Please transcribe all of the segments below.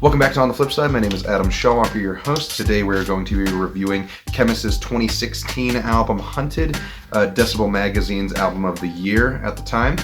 Welcome back to On the Flip Side. My name is Adam Shawwalker, your host. Today we're going to be reviewing Khemmis' 2016 album, Hunted, Decibel Magazine's album of the year at the time.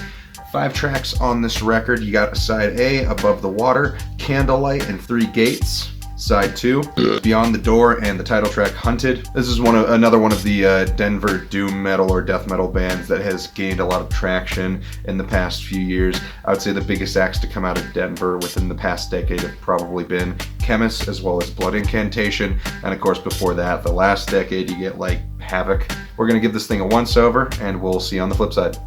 5 tracks on this record. You got Side A, Above the Water, Candlelight, and 3 Gates. Side 2, Beyond the Door, and the title track, Hunted. This is another one of the Denver doom metal or death metal bands that has gained a lot of traction in the past few years. I would say the biggest acts to come out of Denver within the past decade have probably been Khemmis, as well as Blood Incantation, and of course before that, the last decade, you get like Havoc. We're going to give this thing a once over, and we'll see you on the flip side.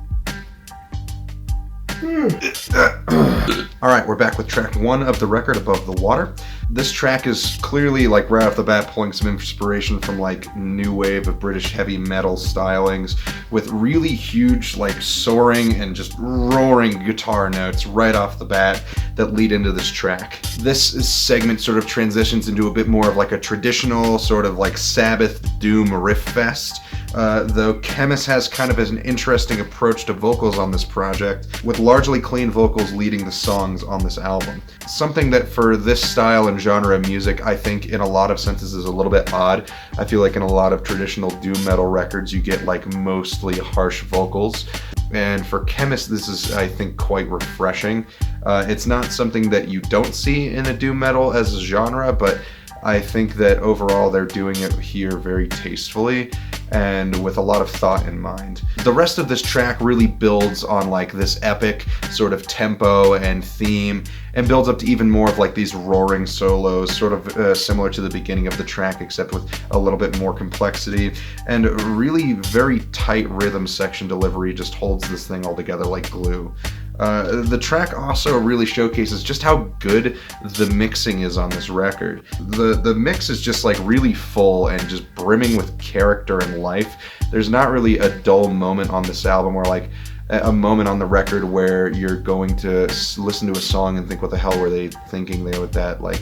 Alright, we're back with track 1 of the record, Above the Water. This track is clearly, like, right off the bat pulling some inspiration from, like, new wave of British heavy metal stylings with really huge, like, soaring and just roaring guitar notes right off the bat that lead into this track. This segment sort of transitions into a bit more of, like, a traditional sort of, like, Sabbath doom riff fest. Though Khemmis has kind of an interesting approach to vocals on this project, with largely clean vocals leading the songs on this album. Something that for this style and genre of music, I think in a lot of senses is a little bit odd. I feel like in a lot of traditional doom metal records, you get like mostly harsh vocals. And for Khemmis, this is, I think, quite refreshing. It's not something that you don't see in a doom metal as a genre, but I think that overall they're doing it here very tastefully and with a lot of thought in mind. The rest of this track really builds on like this epic sort of tempo and theme and builds up to even more of like these roaring solos, sort of similar to the beginning of the track except with a little bit more complexity, and really very tight rhythm section delivery just holds this thing all together like glue. The track also really showcases just how good the mixing is on this record. The mix is just like really full and just brimming with character and life. There's not really a dull moment on this album or like a moment on the record where you're going to listen to a song and think, what the hell were they thinking there with that? Like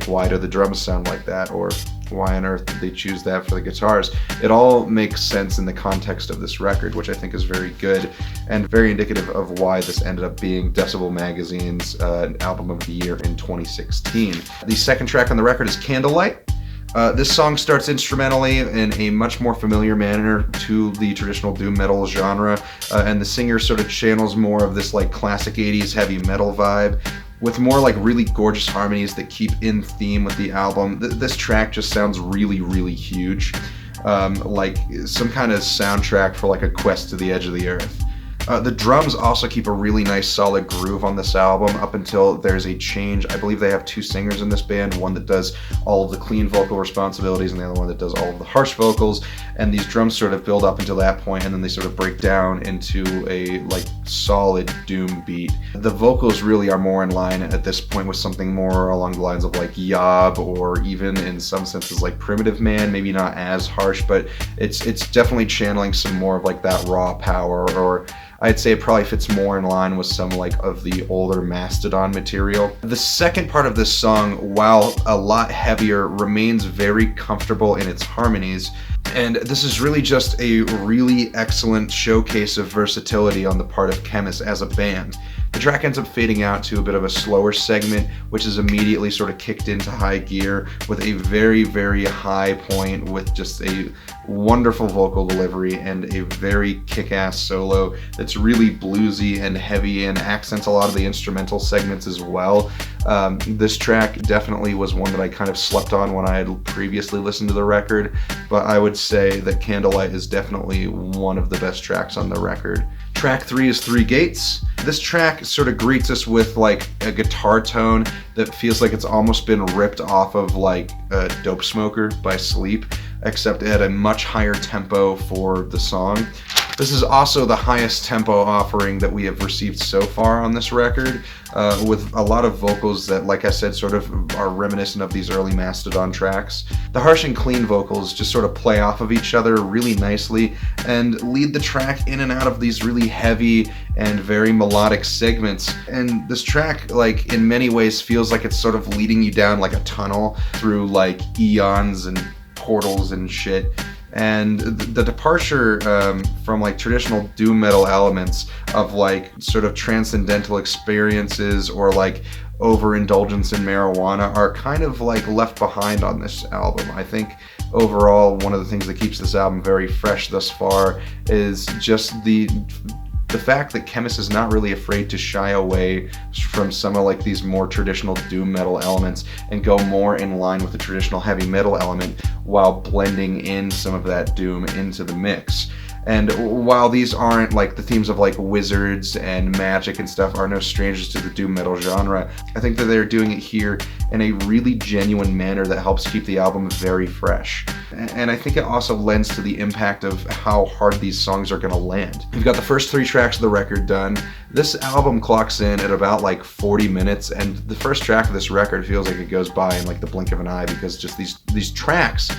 why do the drums sound like that? Or why on earth did they choose that for the guitars? It all makes sense in the context of this record, which I think is very good and very indicative of why this ended up being Decibel Magazine's album of the year in 2016. The second track on the record is Candlelight. This song starts instrumentally in a much more familiar manner to the traditional doom metal genre, and the singer sort of channels more of this like classic 80s heavy metal vibe, with more like really gorgeous harmonies that keep in theme with the album. This track just sounds really, really huge, like some kind of soundtrack for like a quest to the edge of the earth. The drums also keep a really nice solid groove on this album up until there's a change. I believe they have 2 singers in this band, one that does all of the clean vocal responsibilities and the other one that does all of the harsh vocals, and these drums sort of build up until that point and then they sort of break down into a like solid doom beat. The vocals really are more in line at this point with something more along the lines of like Yob, or even in some senses like Primitive Man, maybe not as harsh, but it's definitely channeling some more of like that raw power, or I'd say it probably fits more in line with some like of the older Mastodon material. The second part of this song, while a lot heavier, remains very comfortable in its harmonies, and this is really just a really excellent showcase of versatility on the part of Khemmis as a band. The track ends up fading out to a bit of a slower segment, which is immediately sort of kicked into high gear with a very, very high point with just a wonderful vocal delivery and a very kick-ass solo that's really bluesy and heavy and accents a lot of the instrumental segments as well. This track definitely was one that I kind of slept on when I had previously listened to the record, but I would say that Candlelight is definitely one of the best tracks on the record. Track 3 is 3 Gates. This track sort of greets us with like a guitar tone that feels like it's almost been ripped off of like Dope Smoker by Sleep, except at a much higher tempo for the song. This is also the highest tempo offering that we have received so far on this record, with a lot of vocals that, like I said, sort of are reminiscent of these early Mastodon tracks. The harsh and clean vocals just sort of play off of each other really nicely and lead the track in and out of these really heavy and very melodic segments. And this track, like, in many ways feels like it's sort of leading you down like a tunnel through like eons and portals and shit. And the departure from like traditional doom metal elements of like sort of transcendental experiences or like overindulgence in marijuana are kind of like left behind on this album. I think overall one of the things that keeps this album very fresh thus far is just the fact that Khemmis is not really afraid to shy away from some of like these more traditional doom metal elements and go more in line with the traditional heavy metal element while blending in some of that doom into the mix. And while these aren't like the themes of like wizards and magic and stuff are no strangers to the doom metal genre, I think that they're doing it here in a really genuine manner that helps keep the album very fresh. And I think it also lends to the impact of how hard these songs are gonna land. We've got the first 3 tracks of the record done. This album clocks in at about like 40 minutes, and the first track of this record feels like it goes by in like the blink of an eye, because just these tracks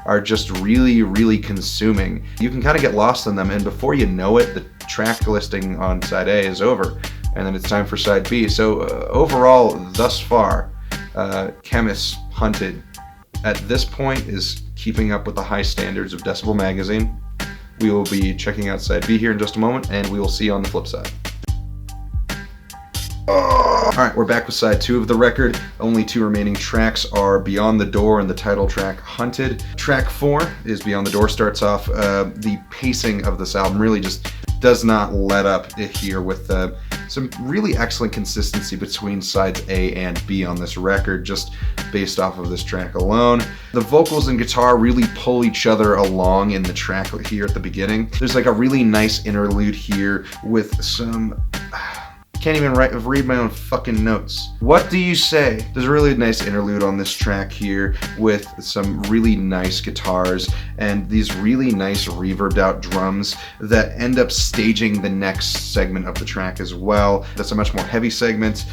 are just really, really consuming. You can kind of get lost in them, and before you know it, the track listing on side A is over, and then it's time for side B. So overall, thus far, Khemmis Hunted at this point is keeping up with the high standards of Decibel Magazine. We will be checking out side B here in just a moment, and we will see you on the flip side. Alright, we're back with side 2 of the record. Only 2 remaining tracks are Beyond the Door and the title track Hunted. Track 4 is Beyond the Door. Starts off, the pacing of this album really just does not let up here with some really excellent consistency between sides A and B on this record, just based off of this track alone. The vocals and guitar really pull each other along in the track here at the beginning. There's like a really nice interlude here with some... Can't even read my own fucking notes. What do you say? There's a really nice interlude on this track here with some really nice guitars and these really nice reverbed out drums that end up staging the next segment of the track as well. That's a much more heavy segment,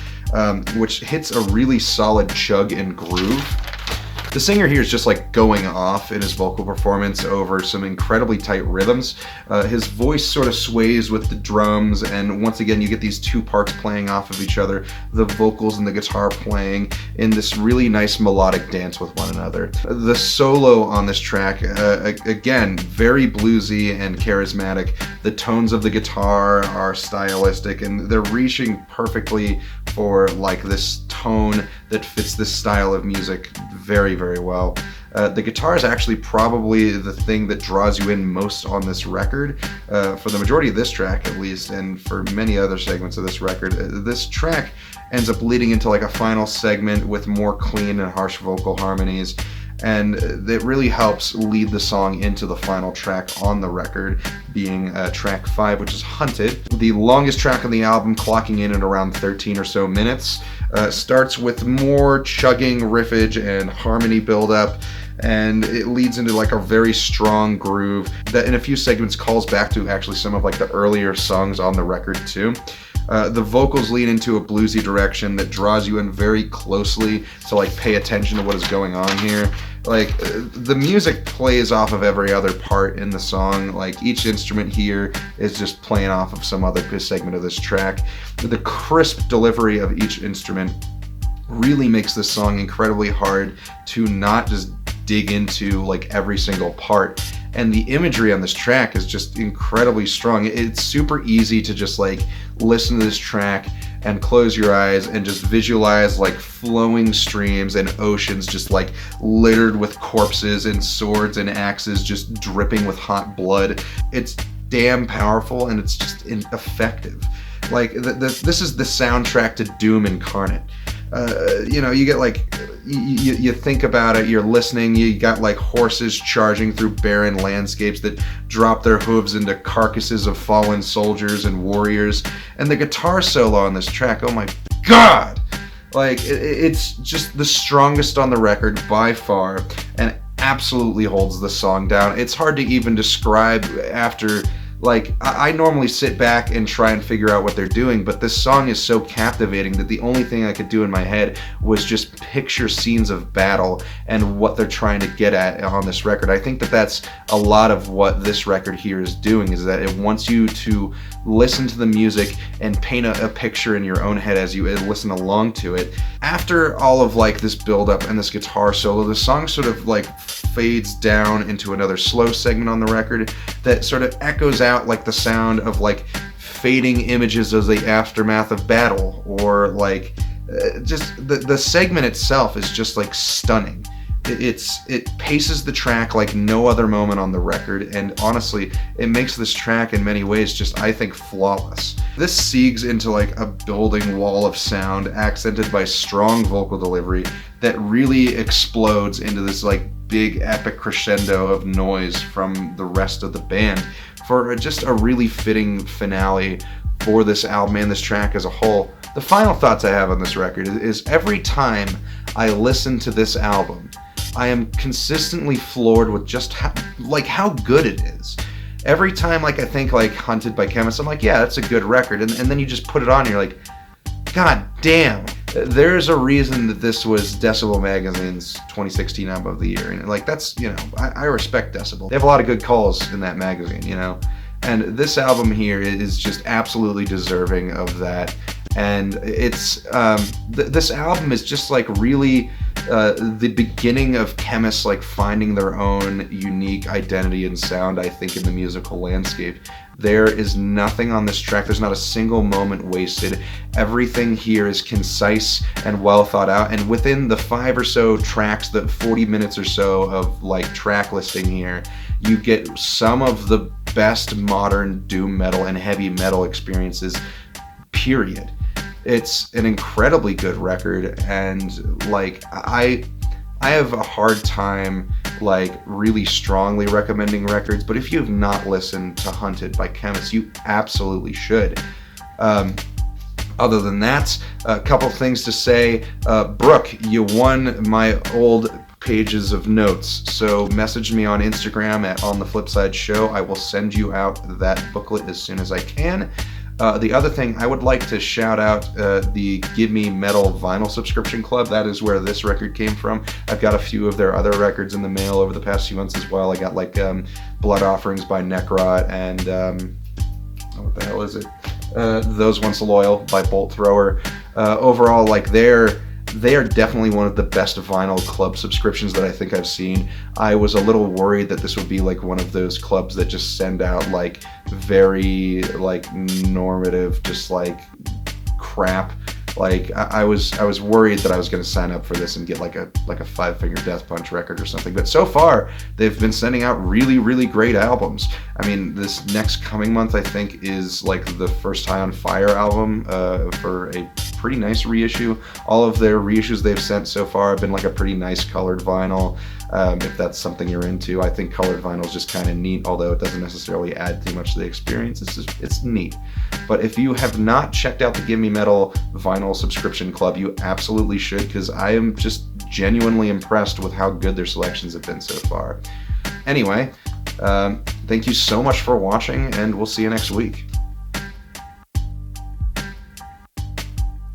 which hits a really solid chug and groove. The singer here is just like going off in his vocal performance over some incredibly tight rhythms. His voice sort of sways with the drums, and once again you get these 2 parts playing off of each other, the vocals and the guitar playing in this really nice melodic dance with one another. The solo on this track, again, very bluesy and charismatic. The tones of the guitar are stylistic, and they're reaching perfectly for like this tone that fits this style of music very, very well. The guitar is actually probably the thing that draws you in most on this record, for the majority of this track at least, and for many other segments of this record. This track ends up leading into like a final segment with more clean and harsh vocal harmonies, and it really helps lead the song into the final track on the record, being track 5, which is Hunted. The longest track on the album, clocking in at around 13 or so minutes, starts with more chugging riffage and harmony buildup, and it leads into like a very strong groove that in a few segments calls back to actually some of like the earlier songs on the record too. The vocals lead into a bluesy direction that draws you in very closely to like pay attention to what is going on here. Like the music plays off of every other part in the song. Like each instrument here is just playing off of some other segment of this track. The crisp delivery of each instrument really makes this song incredibly hard to not just dig into like every single part. And the imagery on this track is just incredibly strong. It's super easy to just like listen to this track and close your eyes and just visualize like flowing streams and oceans just like littered with corpses and swords and axes just dripping with hot blood. It's damn powerful, and it's just effective. Like this is the soundtrack to Doom incarnate. You get like, you think about it, you're listening, you got like horses charging through barren landscapes that drop their hooves into carcasses of fallen soldiers and warriors, and the guitar solo on this track, oh my god! Like, it's just the strongest on the record by far, and absolutely holds the song down. It's hard to even describe after like I normally sit back and try and figure out what they're doing, but this song is so captivating that the only thing I could do in my head was just picture scenes of battle and what they're trying to get at on this record. I think that that's a lot of what this record here is doing, is that it wants you to listen to the music and paint a picture in your own head as you listen along to it. After all of like this build up and this guitar solo, the song sort of like fades down into another slow segment on the record that sort of echoes out like the sound of like fading images of the aftermath of battle, or like just the segment itself is just like stunning. It paces the track like no other moment on the record, and honestly, it makes this track in many ways just, I think, flawless. This siegs into like a building wall of sound accented by strong vocal delivery that really explodes into this like big epic crescendo of noise from the rest of the band for just a really fitting finale for this album and this track as a whole. The final thoughts I have on this record is every time I listen to this album, I am consistently floored with just how good it is. Every time like I think like Hunted by Khemmis, I'm like, yeah, that's a good record, and then you just put it on and you're like, god damn, there's a reason that this was Decibel Magazine's 2016 album of the year. And like, that's, you know, I respect Decibel. They have a lot of good calls in that magazine, you know, and this album here is just absolutely deserving of that. And it's this album is just like really the beginning of Khemmis like finding their own unique identity and sound, I think, in the musical landscape. There is nothing on this track, there's not a single moment wasted. Everything here is concise and well thought out, and within the 5 or so tracks, the 40 minutes or so of like track listing here, you get some of the best modern doom metal and heavy metal experiences, period. It's an incredibly good record, and like I have a hard time like really strongly recommending records, but if you have not listened to Hunted by Khemmis, you absolutely should. Other than that, a couple things to say. Brooke, you won my old pages of notes, so message me on Instagram at On The Flipside Show. I will send you out that booklet as soon as I can. The other thing, I would like to shout out the Give Me Metal Vinyl Subscription Club. That is where this record came from. I've got a few of their other records in the mail over the past few months as well. I got like Blood Offerings by Necrot and what the hell is it? Those Once Loyal by Bolt Thrower. Overall, like they are definitely one of the best vinyl club subscriptions that I think I've seen. I was a little worried that this would be like one of those clubs that just send out like very like normative, just like crap. Like I was worried that I was going to sign up for this and get like a Five Finger Death Punch record or something. But so far, they've been sending out really, really great albums. I mean, this next coming month, I think, is like the first High on Fire album for a pretty nice reissue. All of their reissues they've sent so far have been like a pretty nice colored vinyl. If that's something you're into, I think colored vinyl is just kind of neat, although it doesn't necessarily add too much to the experience. It's neat. But if you have not checked out the Give Me Metal Vinyl Subscription Club, you absolutely should, because I am just genuinely impressed with how good their selections have been so far. Anyway, thank you so much for watching, and we'll see you next week.